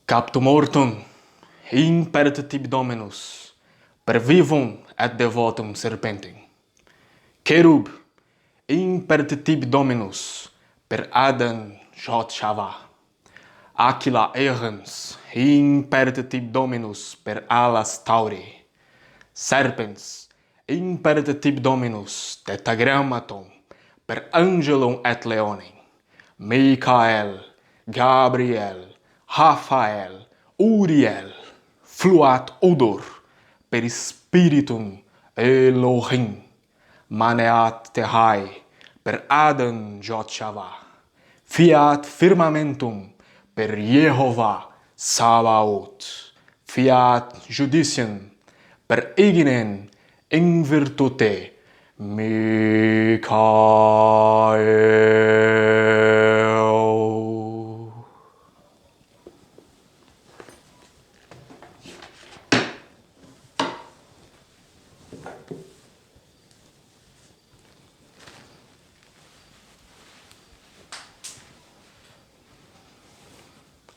Captum mortum, imperet tibi dominus, per vivum et devotum serpentem. Cherub, imperet tibi dominus, per Adam jot shava. Aquila errans, imperet tibi dominus, per alas tauri. Serpens, imperet tibi dominus, tetragrammaton, per angelum et leonem. Michael, Gabriel, Rafael, Uriel, fluat odor, per spiritum Elohim, maneat terrae, per Adam jot shava, fiat firmamentum, per Jehovah Sabaoth, fiat judicium, per ignem in virtute Michael.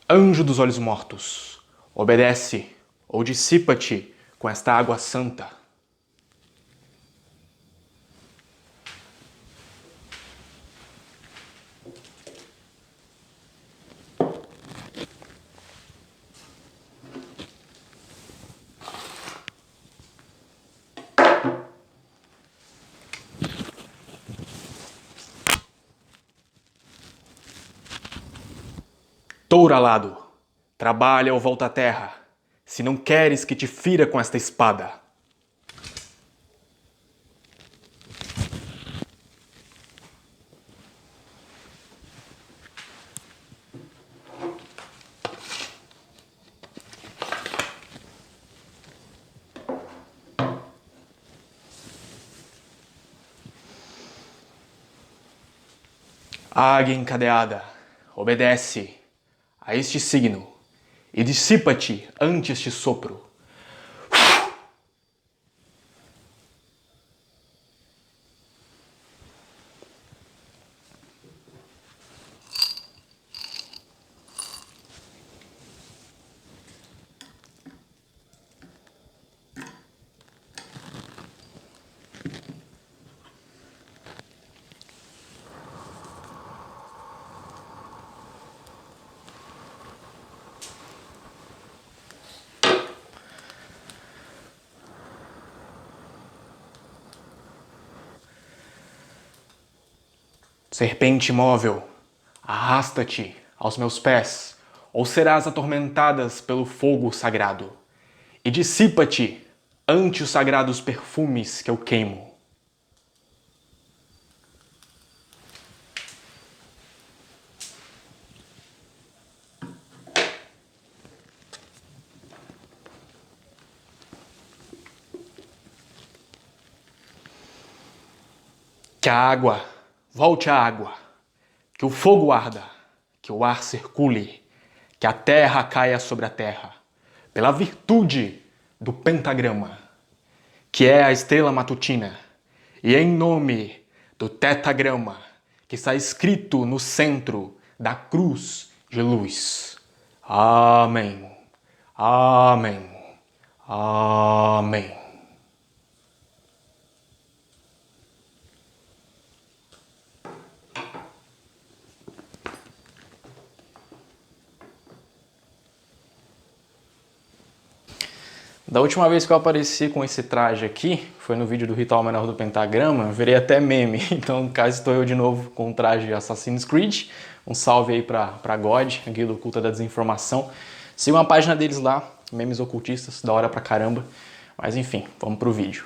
Anjo dos olhos mortos, obedece ou dissipa-te com esta água santa. Touro alado, trabalha ou volta à terra, se não queres que te fira com esta espada. Águia encadeada, obedece a este signo e dissipa-te ante este sopro. Serpente móvel, arrasta-te aos meus pés, ou serás atormentadas pelo fogo sagrado, e dissipa-te ante os sagrados perfumes que eu queimo. Que a água volte à água, que o fogo arda, que o ar circule, que a terra caia sobre a terra, pela virtude do pentagrama, que é a estrela matutina, e em nome do tetragrama, que está escrito no centro da cruz de luz. Amém. Amém. Amém. Da última vez que eu apareci com esse traje aqui, foi no vídeo do Ritual Menor do Pentagrama, virei até meme. Então, no caso, estou eu de novo com o traje de Assassin's Creed. Um salve aí pra God, aqui do Culto da Desinformação. Sigam a página deles lá, memes ocultistas, da hora pra caramba. Mas enfim, vamos pro vídeo.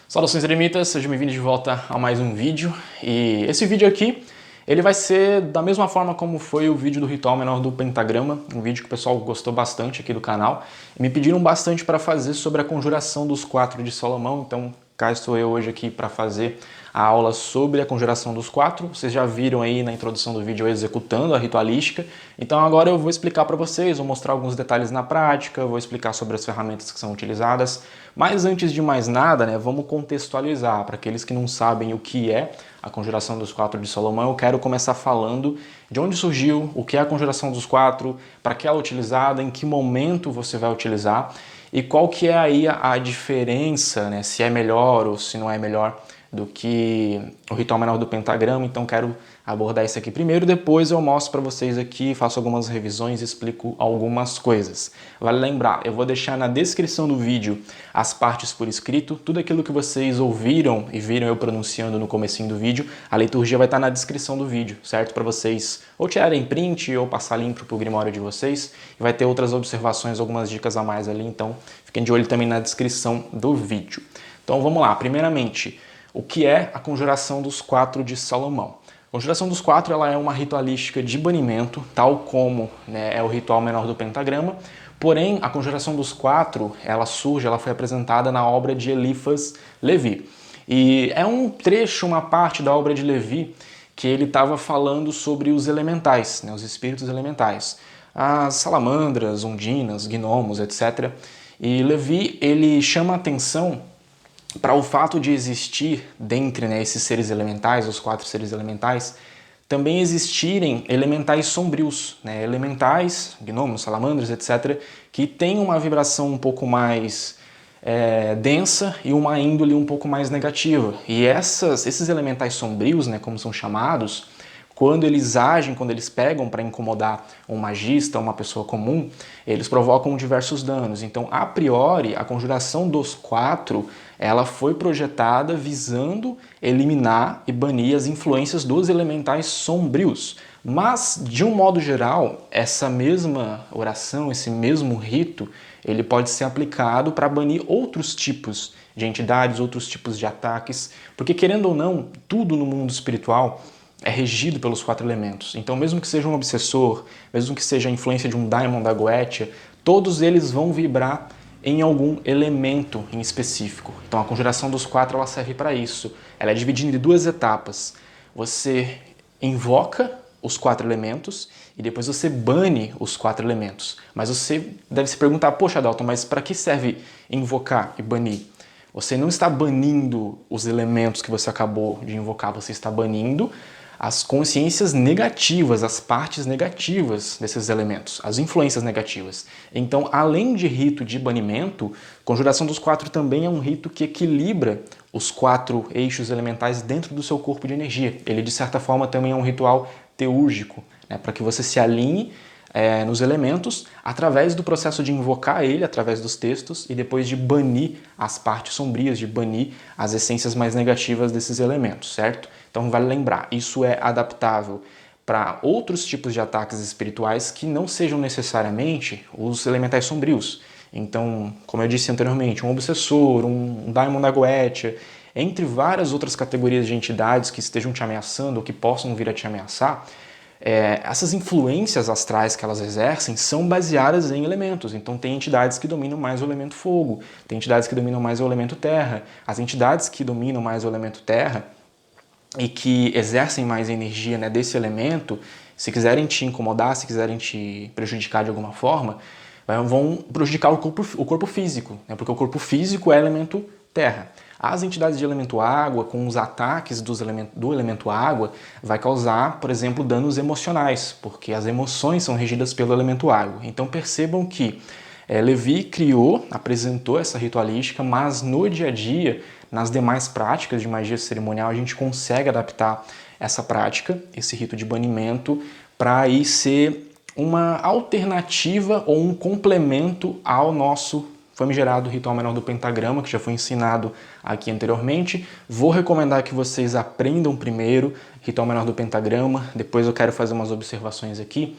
Saudações eremitas, sejam bem-vindos de volta a mais um vídeo. E esse vídeo aqui, ele vai ser da mesma forma como foi o vídeo do Ritual Menor do Pentagrama, um vídeo que o pessoal gostou bastante aqui do canal. E me pediram bastante para fazer sobre a conjuração dos 4 de Salomão, então cá estou eu hoje aqui para fazer a aula sobre a conjuração dos quatro. Vocês já viram aí na introdução do vídeo eu executando a ritualística. Então agora eu vou explicar para vocês, vou mostrar alguns detalhes na prática, vou explicar sobre as ferramentas que são utilizadas. Mas antes de mais nada, né, vamos contextualizar. Para aqueles que não sabem o que é a conjuração dos quatro de Salomão, eu quero começar falando de onde surgiu, o que é a conjuração dos quatro, para que ela é utilizada, em que momento você vai utilizar e qual que é aí a diferença, né, se é melhor ou se não é melhor do que o ritual menor do pentagrama. Então quero abordar isso aqui primeiro, depois eu mostro para vocês aqui, faço algumas revisões e explico algumas coisas. Vale lembrar, eu vou deixar na descrição do vídeo as partes por escrito, tudo aquilo que vocês ouviram e viram eu pronunciando no comecinho do vídeo, a liturgia vai estar na descrição do vídeo, certo? Para vocês ou tirarem print ou passar limpo para o grimório de vocês, e vai ter outras observações, algumas dicas a mais ali, então fiquem de olho também na descrição do vídeo. Então vamos lá, primeiramente, o que é a conjuração dos quatro de Salomão? A conjuração dos quatro ela é uma ritualística de banimento, tal como, né, é o ritual menor do pentagrama, porém a conjuração dos quatro ela foi apresentada na obra de Eliphas Levi. E é um trecho, uma parte da obra de Levi que ele estava falando sobre os elementais, né, os espíritos elementais, as salamandras, ondinas, gnomos, etc. E Levi ele chama a atenção para o fato de existir dentre, né, esses seres elementais, os quatro seres elementais, também existirem elementais sombrios, né, elementais, gnomos, salamandras, etc., que têm uma vibração um pouco mais densa e uma índole um pouco mais negativa. E esses elementais sombrios, né, como são chamados, quando eles agem, quando eles pegam para incomodar um magista, uma pessoa comum, eles provocam diversos danos. Então, a priori, a conjuração dos quatro, ela foi projetada visando eliminar e banir as influências dos elementais sombrios. Mas, de um modo geral, essa mesma oração, esse mesmo rito, ele pode ser aplicado para banir outros tipos de entidades, outros tipos de ataques, porque, querendo ou não, tudo no mundo espiritual é regido pelos quatro elementos. Então, mesmo que seja um obsessor, mesmo que seja a influência de um daimon da Goetia, todos eles vão vibrar em algum elemento em específico. Então, a conjuração dos quatro ela serve para isso. Ela é dividida em duas etapas. Você invoca os quatro elementos e depois você bane os quatro elementos. Mas você deve se perguntar, poxa, Dalton, mas para que serve invocar e banir? Você não está banindo os elementos que você acabou de invocar, você está banindo as consciências negativas, as partes negativas desses elementos, as influências negativas. Então, além de rito de banimento, conjuração dos quatro também é um rito que equilibra os quatro eixos elementais dentro do seu corpo de energia. Ele, de certa forma, também é um ritual teúrgico, né, para que você se alinhe nos elementos através do processo de invocar ele, através dos textos, e depois de banir as partes sombrias, de banir as essências mais negativas desses elementos, certo? Então vale lembrar, isso é adaptável para outros tipos de ataques espirituais que não sejam necessariamente os elementais sombrios. Então, como eu disse anteriormente, um obsessor, um daimon da Goetia, entre várias outras categorias de entidades que estejam te ameaçando ou que possam vir a te ameaçar, essas influências astrais que elas exercem são baseadas em elementos. Então tem entidades que dominam mais o elemento fogo, tem entidades que dominam mais o elemento terra. As entidades que dominam mais o elemento terra e que exercem mais energia, né, desse elemento, se quiserem te incomodar, se quiserem te prejudicar de alguma forma, vão prejudicar o corpo físico, né, porque o corpo físico é elemento terra. As entidades de elemento água, com os ataques do elemento água, vai causar, por exemplo, danos emocionais, porque as emoções são regidas pelo elemento água. Então percebam que Levi apresentou essa ritualística, mas no dia a dia, nas demais práticas de magia cerimonial, a gente consegue adaptar essa prática, esse rito de banimento, para aí ser uma alternativa ou um complemento ao nosso famigerado ritual menor do pentagrama, que já foi ensinado aqui anteriormente. Vou recomendar que vocês aprendam primeiro ritual menor do pentagrama, depois eu quero fazer umas observações aqui,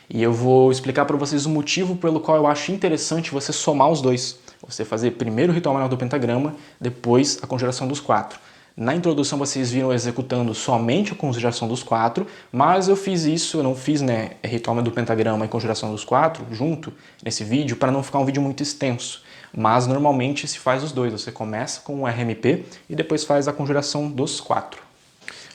e eu vou explicar para vocês o motivo pelo qual eu acho interessante você somar os dois. Você fazer primeiro o ritual menor do pentagrama, depois a conjuração dos quatro. Na introdução vocês viram executando somente a conjuração dos quatro, mas eu fiz isso, eu não fiz, né, ritual do pentagrama e conjuração dos quatro junto nesse vídeo para não ficar um vídeo muito extenso. mas normalmente se faz os dois. Você começa com o RMP e depois faz a conjuração dos 4.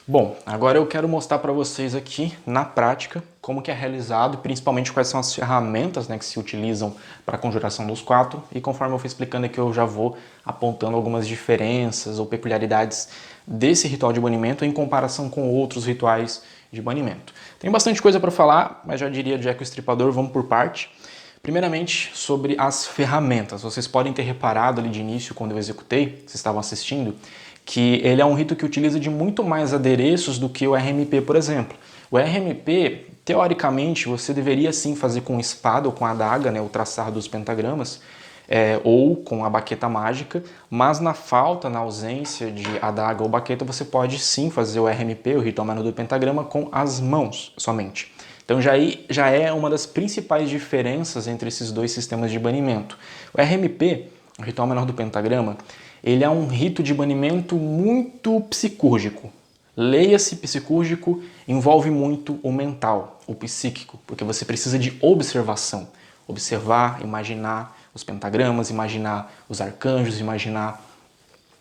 Bom, agora eu quero mostrar para vocês aqui na prática como que é realizado, principalmente quais são as ferramentas, né, que se utilizam para a conjuração dos 4, e conforme eu for explicando aqui eu já vou apontando algumas diferenças ou peculiaridades desse ritual de banimento em comparação com outros rituais de banimento. Tem bastante coisa para falar, mas já diria Jack o Estripador, vamos por parte. Primeiramente, sobre as ferramentas. Vocês podem ter reparado ali de início, quando eu executei, vocês estavam assistindo, que ele é um rito que utiliza de muito mais adereços do que o RMP, por exemplo. O RMP, teoricamente, você deveria sim fazer com espada ou com adaga, né, o traçar dos pentagramas, ou com a baqueta mágica, mas na ausência de adaga ou baqueta, você pode sim fazer o RMP, o ritual menor do pentagrama, com as mãos somente. Então já é uma das principais diferenças entre esses dois sistemas de banimento. O RMP, o ritual menor do pentagrama, ele é um rito de banimento muito psicúrgico. Leia-se psicúrgico, envolve muito o mental, o psíquico, porque você precisa de observação. Observar, imaginar os pentagramas, imaginar os arcanjos, imaginar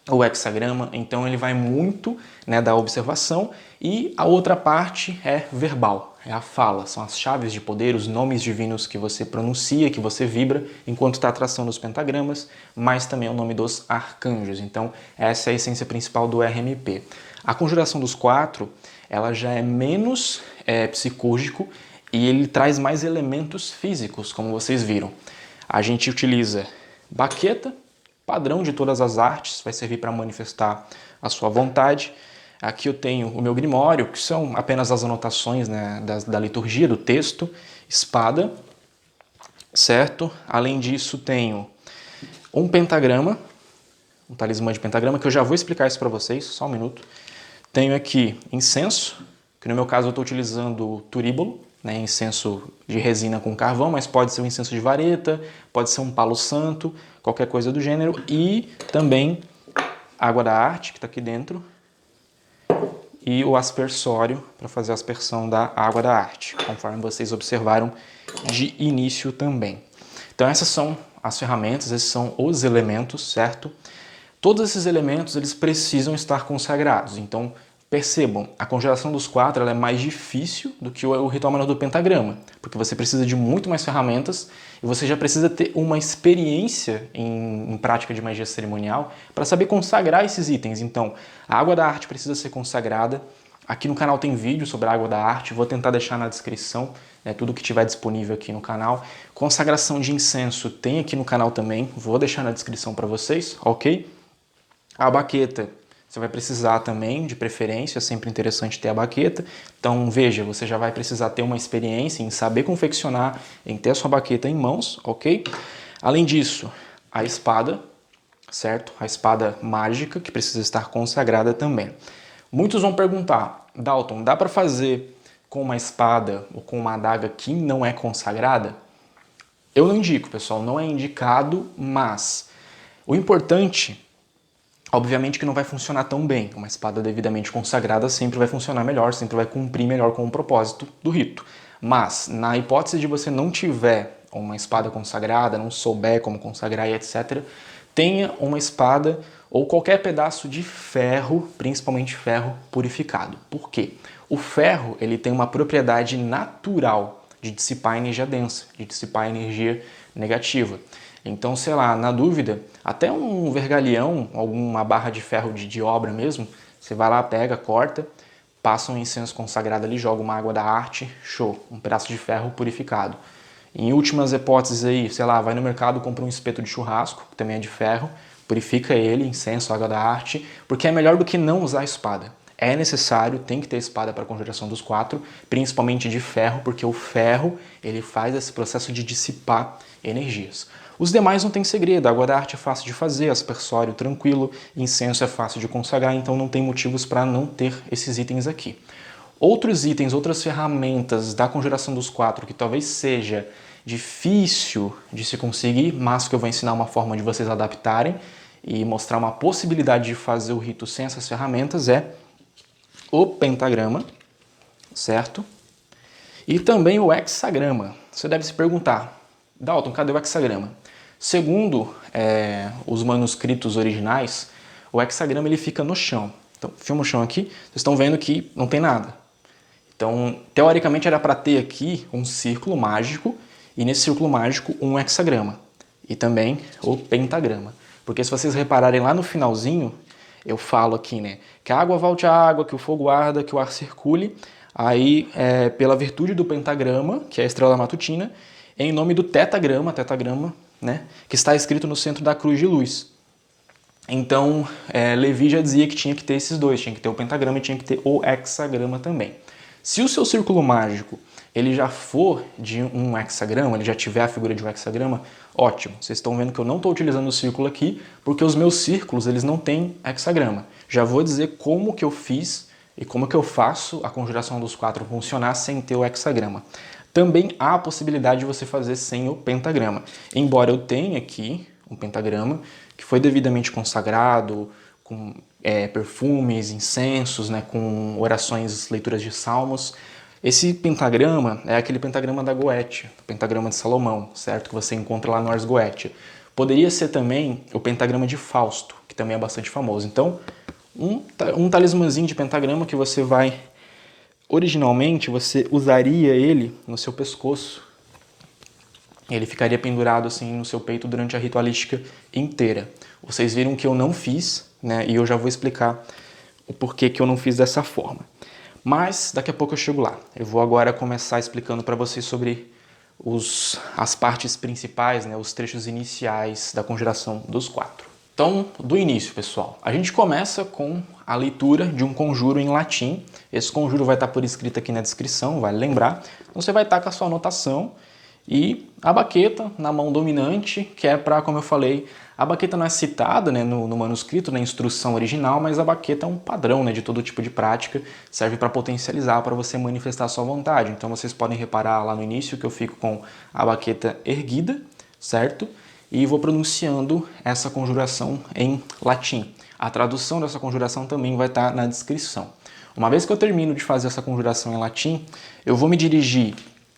o hexagrama. Então ele vai muito, né, da observação, e a outra parte é verbal, é a fala, são as chaves de poder, os nomes divinos que você pronuncia, que você vibra enquanto está traçando os pentagramas, mas também o nome dos arcanjos. Então essa é a essência principal do RMP. A conjuração dos 4, ela já é menos psicúrgico e ele traz mais elementos físicos, como vocês viram. A gente utiliza baqueta, padrão de todas as artes, vai servir para manifestar a sua vontade. Aqui eu tenho o meu grimório, que são apenas as anotações, né, da liturgia, do texto, espada, certo? Além disso tenho um pentagrama, um talismã de pentagrama, que eu já vou explicar isso para vocês, só um minuto. Tenho aqui incenso, que no meu caso eu estou utilizando turíbulo, né, incenso de resina com carvão, mas pode ser um incenso de vareta, pode ser um palo santo, qualquer coisa do gênero. E também água da arte, que está aqui dentro, e o aspersório para fazer a aspersão da água da arte, conforme vocês observaram de início também. Então essas são as ferramentas, esses são os elementos, certo? Todos esses elementos eles precisam estar consagrados, então percebam, a conjuração dos 4 ela é mais difícil do que o ritual menor do pentagrama, porque você precisa de muito mais ferramentas e você já precisa ter uma experiência em prática de magia cerimonial para saber consagrar esses itens. Então, a água da arte precisa ser consagrada. Aqui no canal tem vídeo sobre a água da arte, vou tentar deixar na descrição, né, tudo que tiver disponível aqui no canal. Consagração de incenso tem aqui no canal também, vou deixar na descrição para vocês, ok? A baqueta, você vai precisar também, de preferência, é sempre interessante ter a baqueta. Então, veja, você já vai precisar ter uma experiência em saber confeccionar, em ter a sua baqueta em mãos, ok? Além disso, a espada, certo? A espada mágica, que precisa estar consagrada também. Muitos vão perguntar, Dalton, dá para fazer com uma espada ou com uma adaga que não é consagrada? Eu não indico, pessoal, não é indicado, mas o importante... Obviamente que não vai funcionar tão bem. Uma espada devidamente consagrada sempre vai funcionar melhor, sempre vai cumprir melhor com o propósito do rito. Mas, na hipótese de você não tiver uma espada consagrada, não souber como consagrar e etc., tenha uma espada ou qualquer pedaço de ferro, principalmente ferro purificado. Por quê? O ferro ele tem uma propriedade natural de dissipar energia densa, de dissipar energia negativa. Então, sei lá, na dúvida, até um vergalhão, alguma barra de ferro de obra mesmo, você vai lá, pega, corta, passa um incenso consagrado ali, joga uma água da arte, show, um pedaço de ferro purificado. Em últimas hipóteses aí, sei lá, vai no mercado, compra um espeto de churrasco, que também é de ferro, purifica ele, incenso, água da arte, porque é melhor do que não usar espada. É necessário, tem que ter espada para a conjuração dos 4, principalmente de ferro, porque o ferro ele faz esse processo de dissipar energias. Os demais não tem segredo, a água da arte é fácil de fazer, aspersório tranquilo, incenso é fácil de consagrar, então não tem motivos para não ter esses itens aqui. Outros itens, outras ferramentas da conjuração dos 4 que talvez seja difícil de se conseguir, mas que eu vou ensinar uma forma de vocês adaptarem e mostrar uma possibilidade de fazer o rito sem essas ferramentas é o pentagrama, certo? E também o hexagrama. Você deve se perguntar, Dalton, cadê o hexagrama? Segundo os manuscritos originais, o hexagrama ele fica no chão. Então, filma o chão aqui, vocês estão vendo que não tem nada. Então, teoricamente era para ter aqui um círculo mágico e nesse círculo mágico um hexagrama e também o pentagrama. Porque se vocês repararem lá no finalzinho, eu falo aqui, né, que a água volte à água, que o fogo arda, que o ar circule, aí pela virtude do pentagrama, que é a estrela matutina, em nome do tetagrama, né, que está escrito no centro da cruz de luz. Então, Levi já dizia que tinha que ter esses dois, tinha que ter o pentagrama e tinha que ter o hexagrama também. Se o seu círculo mágico ele já for de um hexagrama, ele já tiver a figura de um hexagrama, ótimo. Vocês estão vendo que eu não estou utilizando o círculo aqui, porque os meus círculos eles não têm hexagrama. Já vou dizer como que eu fiz e como que eu faço a conjuração dos 4 funcionar sem ter o hexagrama. Também há a possibilidade de você fazer sem o pentagrama. Embora eu tenha aqui um pentagrama que foi devidamente consagrado, com perfumes, incensos, né, com orações, leituras de salmos. Esse pentagrama é aquele pentagrama da Goetia, o pentagrama de Salomão, certo? Que você encontra lá no Ars Goetia. Poderia ser também o pentagrama de Fausto, que também é bastante famoso. Então, um talismãzinho de pentagrama que você vai... Originalmente, você usaria ele no seu pescoço. Ele ficaria pendurado assim no seu peito durante a ritualística inteira. Vocês viram que eu não fiz, né? E eu já vou explicar o porquê que eu não fiz dessa forma. Mas daqui a pouco eu chego lá. Eu vou agora começar explicando para vocês sobre as partes principais, né? Os trechos iniciais da conjuração dos 4. Então, do início, pessoal, a gente começa com a leitura de um conjuro em latim. Esse conjuro vai estar por escrito aqui na descrição, vale lembrar. Então você vai estar com a sua anotação e a baqueta na mão dominante, que é para, como eu falei, a baqueta não é citada, né, no manuscrito, na instrução original, mas a baqueta é um padrão, né, de todo tipo de prática, serve para potencializar, para você manifestar a sua vontade. Então vocês podem reparar lá no início que eu fico com a baqueta erguida, certo? E vou pronunciando essa conjuração em latim. A tradução dessa conjuração também vai estar na descrição. Uma vez que eu termino de fazer essa conjuração em latim, eu vou me dirigir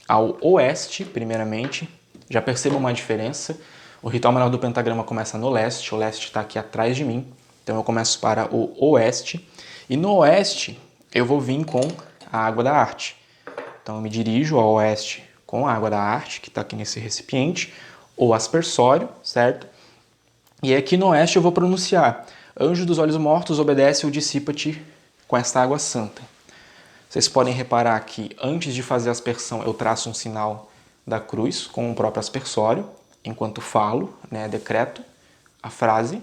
ao oeste, primeiramente. Já percebam uma diferença. O ritual menor do pentagrama começa no leste, o leste está aqui atrás de mim. Então eu começo para o oeste. E no oeste eu vou vir com a água da arte. Então eu me dirijo ao oeste com a água da arte, que está aqui nesse recipiente, ou aspersório, certo? E aqui no oeste eu vou pronunciar: anjo dos olhos mortos, obedece ou dissipa-te com esta água santa. Vocês podem reparar que antes de fazer a aspersão eu traço um sinal da cruz com o próprio aspersório, enquanto falo, né, decreto a frase,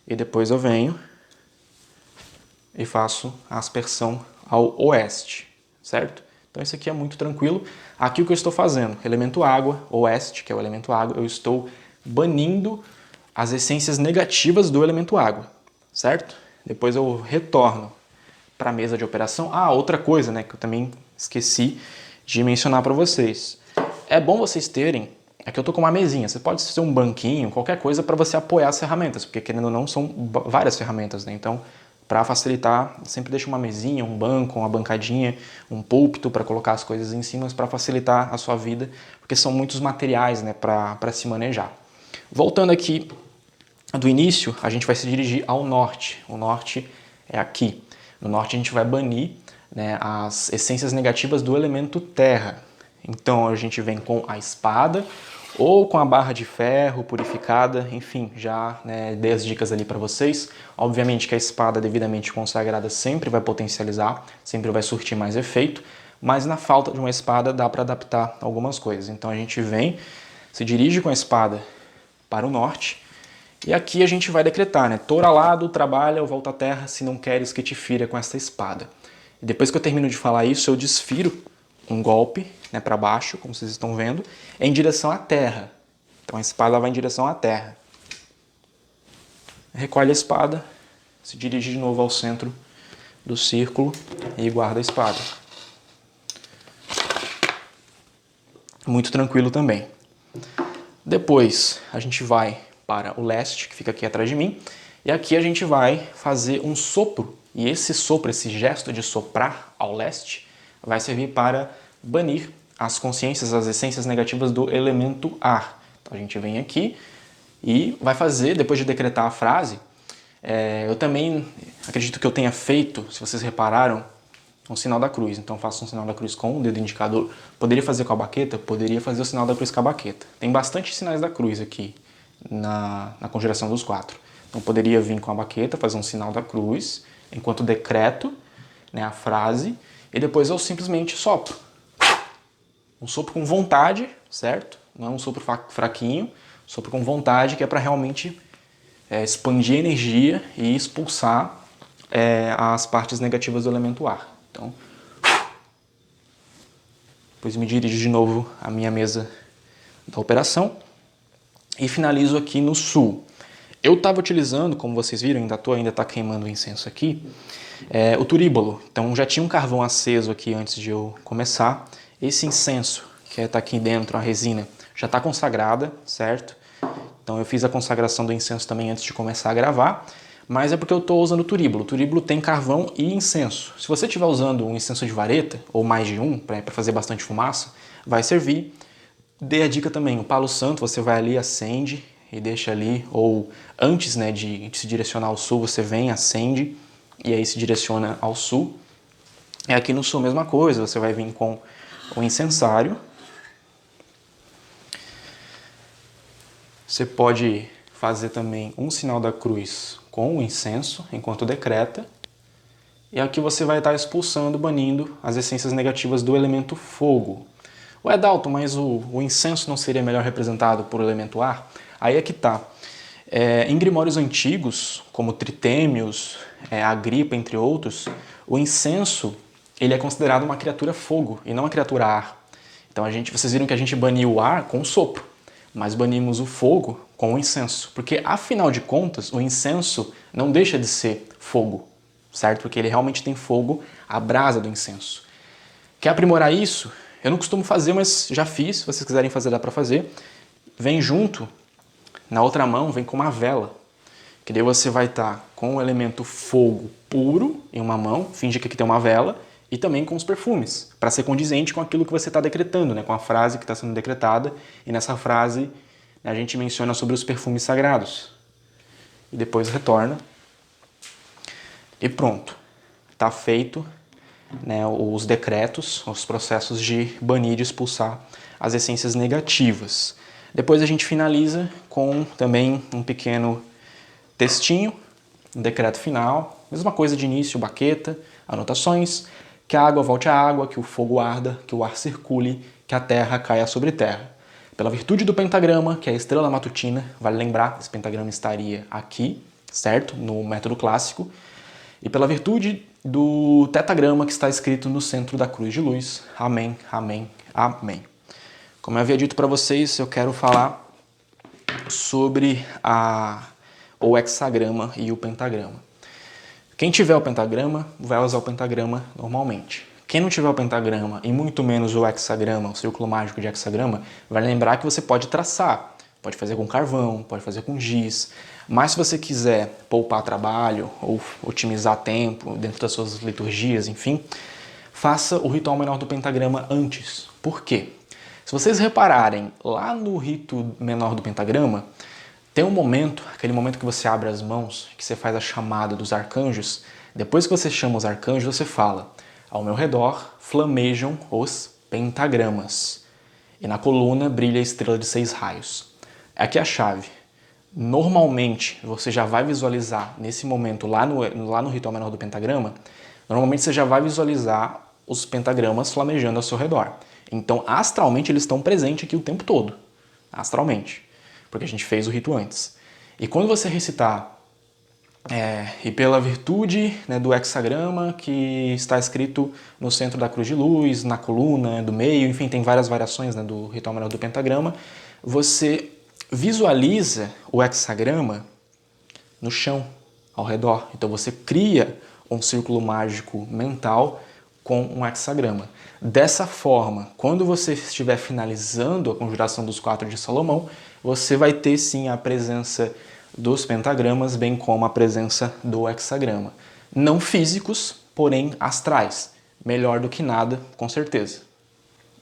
e depois eu venho e faço a aspersão ao oeste, certo? Então isso aqui é muito tranquilo. Aqui o que eu estou fazendo? Elemento água, oeste, que é o elemento água, eu estou banindo as essências negativas do elemento água, certo? Depois eu retorno para a mesa de operação. Outra coisa, né, que eu também esqueci de mencionar para vocês. É bom vocês terem, aqui eu tô com uma mesinha, você pode ser um banquinho, qualquer coisa para você apoiar as ferramentas, porque querendo ou não são várias ferramentas, né? Então, para facilitar, sempre deixa uma mesinha, um banco, uma bancadinha, um púlpito para colocar as coisas em cima para facilitar a sua vida, porque são muitos materiais, né, para se manejar. Voltando aqui do início, a gente vai se dirigir ao norte. O norte é aqui. No norte a gente vai banir, né, as essências negativas do elemento terra. Então a gente vem com a espada ou com a barra de ferro purificada, enfim, já, né, dei as dicas ali para vocês. Obviamente que a espada devidamente consagrada sempre vai potencializar, sempre vai surtir mais efeito, mas na falta de uma espada dá para adaptar algumas coisas. Então a gente vem, se dirige com a espada para o norte, e aqui a gente vai decretar, né? Touro alado, trabalha ou volta à terra, se não queres que te fira com esta espada. E depois que eu termino de falar isso, eu desfiro um golpe, né, para baixo, como vocês estão vendo, em direção à terra. Então a espada vai em direção à terra. Recolhe a espada, se dirige de novo ao centro do círculo e guarda a espada. Muito tranquilo também. Depois a gente vai para o leste, que fica aqui atrás de mim, e aqui a gente vai fazer um sopro, e esse sopro, esse gesto de soprar ao leste, vai servir para banir as consciências, as essências negativas do elemento ar. Então a gente vem aqui, E vai fazer, depois de decretar a frase, eu também acredito que eu tenha feito, se vocês repararam, um sinal da cruz. Então faço um sinal da cruz com o dedo indicador. Poderia fazer com a baqueta? Poderia fazer o sinal da cruz com a baqueta. Tem bastante sinais da cruz aqui na conjuração dos 4. Então poderia vir com a baqueta, fazer um sinal da cruz, enquanto decreto, né, a frase, e depois eu simplesmente sopro. Um sopro com vontade, certo? Não é um sopro fraquinho, sopro com vontade, que é para realmente expandir a energia e expulsar as partes negativas do elemento ar. Então, depois me dirijo de novo à minha mesa da operação e finalizo aqui no sul. Eu estava utilizando, como vocês viram, ainda está queimando o incenso aqui, o turíbulo. Então já tinha um carvão aceso aqui antes de eu começar. Esse incenso, que está aqui dentro, a resina, já está consagrada, certo? Então eu fiz a consagração do incenso também antes de começar a gravar. Mas é porque eu estou usando o turíbulo. O turíbulo tem carvão e incenso. Se você estiver usando um incenso de vareta, ou mais de um, para fazer bastante fumaça, vai servir. Dê a dica também, o palo santo você vai ali, acende e deixa ali, ou antes, né, de se direcionar ao sul, você vem, acende e aí se direciona ao sul. E aqui no sul a mesma coisa, você vai vir com o incensário. Você pode fazer também um sinal da cruz com o incenso, enquanto decreta. E aqui você vai estar expulsando, banindo as essências negativas do elemento fogo. Ué, Dalton, mas o incenso não seria melhor representado por elemento ar? Aí é que tá. Em grimórios antigos, como Tritêmios, Agripa, entre outros, o incenso ele é considerado uma criatura fogo e não uma criatura ar. Então vocês viram que a gente baniu o ar com o sopro, mas banimos o fogo com o incenso, porque afinal de contas o incenso não deixa de ser fogo, certo? Porque ele realmente tem fogo, a brasa do incenso. Quer aprimorar isso? Eu não costumo fazer, mas já fiz, se vocês quiserem fazer dá para fazer. Vem junto, na outra mão vem com uma vela, que daí você vai estar com o elemento fogo puro em uma mão, finge que aqui tem uma vela, e também com os perfumes, para ser condizente com aquilo que você está decretando, né? Com a frase que está sendo decretada, e nessa frase a gente menciona sobre os perfumes sagrados. E depois retorna. E pronto. Está feito, né, os decretos, os processos de banir e expulsar as essências negativas. Depois a gente finaliza com também um pequeno textinho, um decreto final. Mesma coisa de início, baqueta, anotações. Que a água volte à água, que o fogo arda, que o ar circule, que a terra caia sobre terra. Pela virtude do pentagrama, que é a estrela matutina, vale lembrar, esse pentagrama estaria aqui, certo? No método clássico. E pela virtude do tetagrama, que está escrito no centro da cruz de luz. Amém, amém, amém. Como eu havia dito para vocês, eu quero falar sobre o hexagrama e o pentagrama. Quem tiver o pentagrama, vai usar o pentagrama normalmente. Quem não tiver o pentagrama e muito menos o hexagrama, o círculo mágico de hexagrama, vai lembrar que você pode traçar. Pode fazer com carvão, pode fazer com giz. Mas se você quiser poupar trabalho ou otimizar tempo dentro das suas liturgias, enfim, faça o ritual menor do pentagrama antes. Por quê? Se vocês repararem, lá no rito menor do pentagrama, tem um momento, aquele momento que você abre as mãos, que você faz a chamada dos arcanjos. Depois que você chama os arcanjos, você fala: ao meu redor flamejam os pentagramas. E na coluna brilha a estrela de 6 raios. Aqui é a chave. Normalmente, você já vai visualizar, nesse momento, lá no ritual menor do pentagrama, normalmente você já vai visualizar os pentagramas flamejando ao seu redor. Então, astralmente, eles estão presentes aqui o tempo todo. Astralmente. Porque a gente fez o rito antes. E quando você recitar, e pela virtude, né, do hexagrama, que está escrito no centro da cruz de luz, na coluna do meio, enfim, tem várias variações, né, do ritual menor do pentagrama, você visualiza o hexagrama no chão, ao redor. Então você cria um círculo mágico mental com um hexagrama. Dessa forma, quando você estiver finalizando a conjuração dos 4 de Salomão, você vai ter sim a presença dos pentagramas, bem como a presença do hexagrama. Não físicos, porém astrais. Melhor do que nada, com certeza.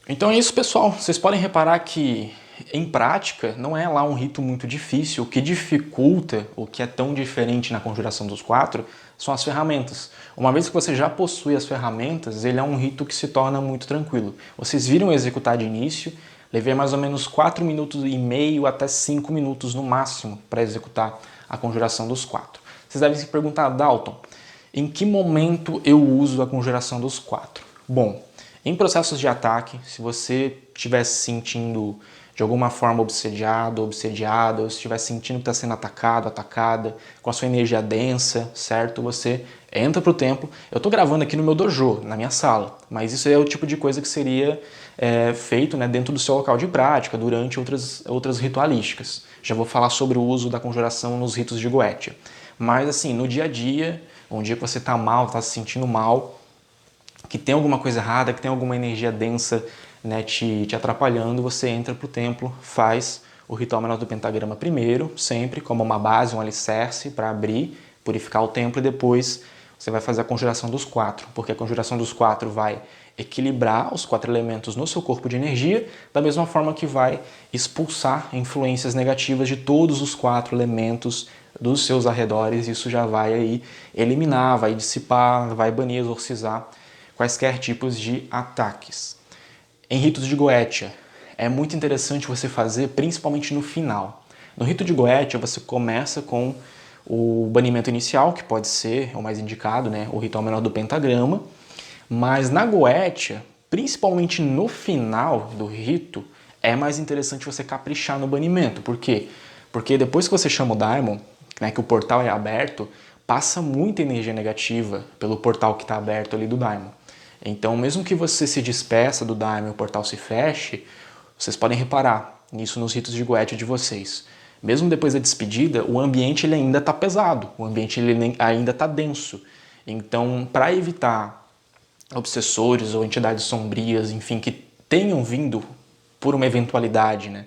Então é isso, pessoal. Vocês podem reparar que em prática, não é lá um rito muito difícil. O que dificulta, o que é tão diferente na Conjuração dos Quatro, são as ferramentas. Uma vez que você já possui as ferramentas, ele é um rito que se torna muito tranquilo. Vocês viram executar de início, levei mais ou menos 4 minutos e meio até 5 minutos no máximo para executar a Conjuração dos Quatro. Vocês devem se perguntar, Dalton, em que momento eu uso a Conjuração dos Quatro? Bom, em processos de ataque, se você estiver se sentindo de alguma forma obsediado, obsediada, ou se estiver sentindo que está sendo atacado, atacada, com a sua energia densa, certo? Você entra para o templo. Eu estou gravando aqui no meu dojo, na minha sala, mas isso é o tipo de coisa que seria feito, né, dentro do seu local de prática, durante outras ritualísticas. Já vou falar sobre o uso da conjuração nos ritos de Goetia. Mas assim, no dia a dia, um dia que você está mal, está se sentindo mal, que tem alguma coisa errada, que tem alguma energia densa, né, te atrapalhando, você entra para o templo, faz o ritual menor do pentagrama primeiro, sempre como uma base, um alicerce para abrir, purificar o templo, e depois você vai fazer a conjuração dos quatro, porque a conjuração dos quatro vai equilibrar os 4 elementos no seu corpo de energia, da mesma forma que vai expulsar influências negativas de todos os 4 elementos dos seus arredores. Isso já vai aí eliminar, vai dissipar, vai banir, exorcizar quaisquer tipos de ataques. Em ritos de Goetia, é muito interessante você fazer principalmente no final. No rito de Goetia, você começa com o banimento inicial, que pode ser o mais indicado, né, o ritual menor do pentagrama, mas na Goetia, principalmente no final do rito, é mais interessante você caprichar no banimento. Por quê? Porque depois que você chama o Daimon, né, que o portal é aberto, passa muita energia negativa pelo portal que está aberto ali do Daimon. Então, mesmo que você se despeça do Daimon e o portal se feche, vocês podem reparar nisso nos ritos de Goetia de vocês. Mesmo depois da despedida, o ambiente ele ainda está pesado, o ambiente ele ainda está denso. Então, para evitar obsessores ou entidades sombrias, enfim, que tenham vindo por uma eventualidade, né,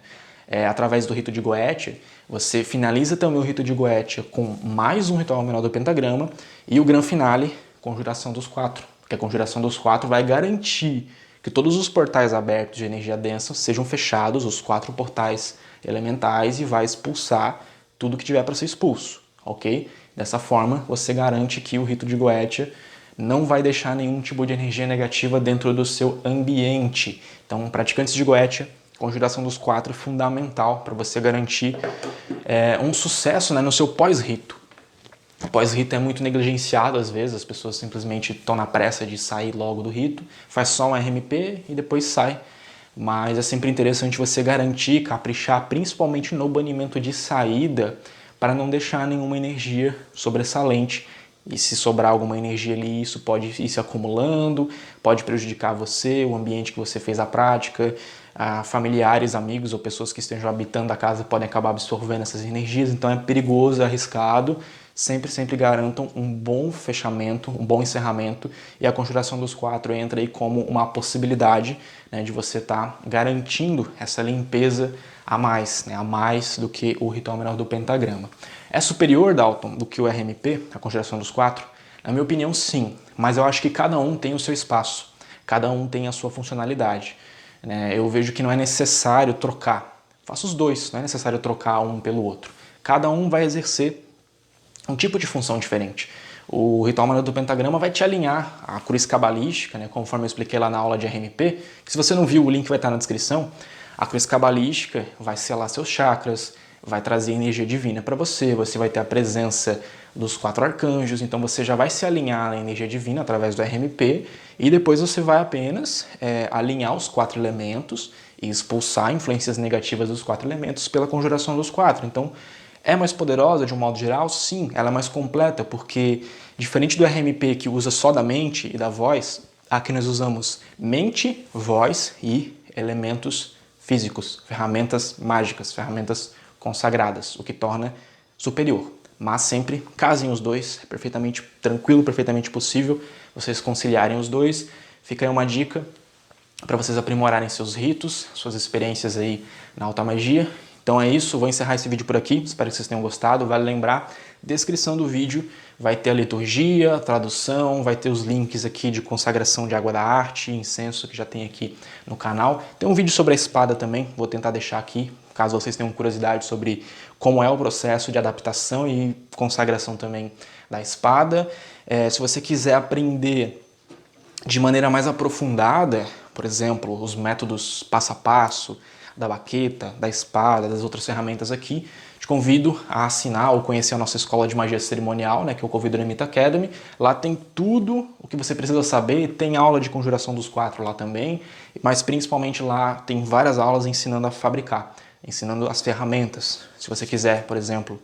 através do rito de Goetia, você finaliza também o rito de Goetia com mais um ritual menor do pentagrama e o grande finale, conjuração dos quatro. Porque a conjuração dos quatro vai garantir que todos os portais abertos de energia densa sejam fechados, os 4 portais elementais, e vai expulsar tudo que tiver para ser expulso, ok? Dessa forma, você garante que o rito de Goetia não vai deixar nenhum tipo de energia negativa dentro do seu ambiente. Então, praticantes de Goetia, conjuração dos 4 é fundamental para você garantir um sucesso, né, no seu pós-rito. O pós-rito é muito negligenciado às vezes, as pessoas simplesmente estão na pressa de sair logo do rito, faz só um RMP e depois sai. Mas é sempre interessante você garantir, caprichar, principalmente no banimento de saída, para não deixar nenhuma energia sobressalente. E se sobrar alguma energia ali, isso pode ir se acumulando, pode prejudicar você, o ambiente que você fez a prática, familiares, amigos ou pessoas que estejam habitando a casa podem acabar absorvendo essas energias, então é perigoso, é arriscado. Sempre garantam um bom fechamento, um bom encerramento, e a conjuração dos 4 entra aí como uma possibilidade, né, de você estar garantindo essa limpeza a mais, né, a mais do que o ritual menor do pentagrama. É superior, Dalton, do que o RMP, a conjuração dos 4? Na minha opinião, sim, mas eu acho que cada um tem o seu espaço, cada um tem a sua funcionalidade. Eu vejo que não é necessário trocar, faço os dois, não é necessário trocar um pelo outro. Cada um vai exercer um tipo de função diferente. O ritual menor do pentagrama vai te alinhar à cruz cabalística, né, conforme eu expliquei lá na aula de RMP, que se você não viu, o link vai estar na descrição. A cruz cabalística vai selar seus chakras, vai trazer energia divina para você, você vai ter a presença dos 4 arcanjos, então você já vai se alinhar à energia divina através do RMP, e depois você vai apenas alinhar os 4 elementos e expulsar influências negativas dos 4 elementos pela conjuração dos 4. Então, é mais poderosa de um modo geral? Sim, ela é mais completa, porque diferente do RMP que usa só da mente e da voz, aqui nós usamos mente, voz e elementos físicos, ferramentas mágicas, ferramentas consagradas, o que torna superior. Mas sempre casem os dois, é perfeitamente tranquilo, perfeitamente possível vocês conciliarem os dois. Fica aí uma dica para vocês aprimorarem seus ritos, suas experiências aí na alta magia. Então é isso, vou encerrar esse vídeo por aqui, espero que vocês tenham gostado. Vale lembrar, descrição do vídeo vai ter a liturgia, a tradução, vai ter os links aqui de consagração de água da arte, incenso que já tem aqui no canal. Tem um vídeo sobre a espada também, vou tentar deixar aqui, caso vocês tenham curiosidade sobre como é o processo de adaptação e consagração também da espada. Se você quiser aprender de maneira mais aprofundada, por exemplo, os métodos passo a passo da baqueta, da espada, das outras ferramentas aqui, te convido a assinar ou conhecer a nossa escola de magia cerimonial, né, que é o Convido Eremita Academy. Lá tem tudo o que você precisa saber, tem aula de conjuração dos 4 lá também, mas principalmente lá tem várias aulas ensinando a fabricar, ensinando as ferramentas. Se você quiser, por exemplo,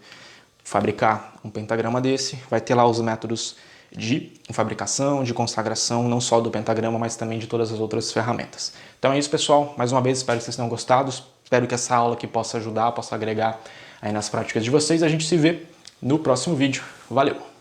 fabricar um pentagrama desse, vai ter lá os métodos de fabricação, de consagração, não só do pentagrama, mas também de todas as outras ferramentas. Então é isso, pessoal. Mais uma vez, espero que vocês tenham gostado. Espero que essa aula aqui possa ajudar, possa agregar aí nas práticas de vocês. A gente se vê no próximo vídeo. Valeu!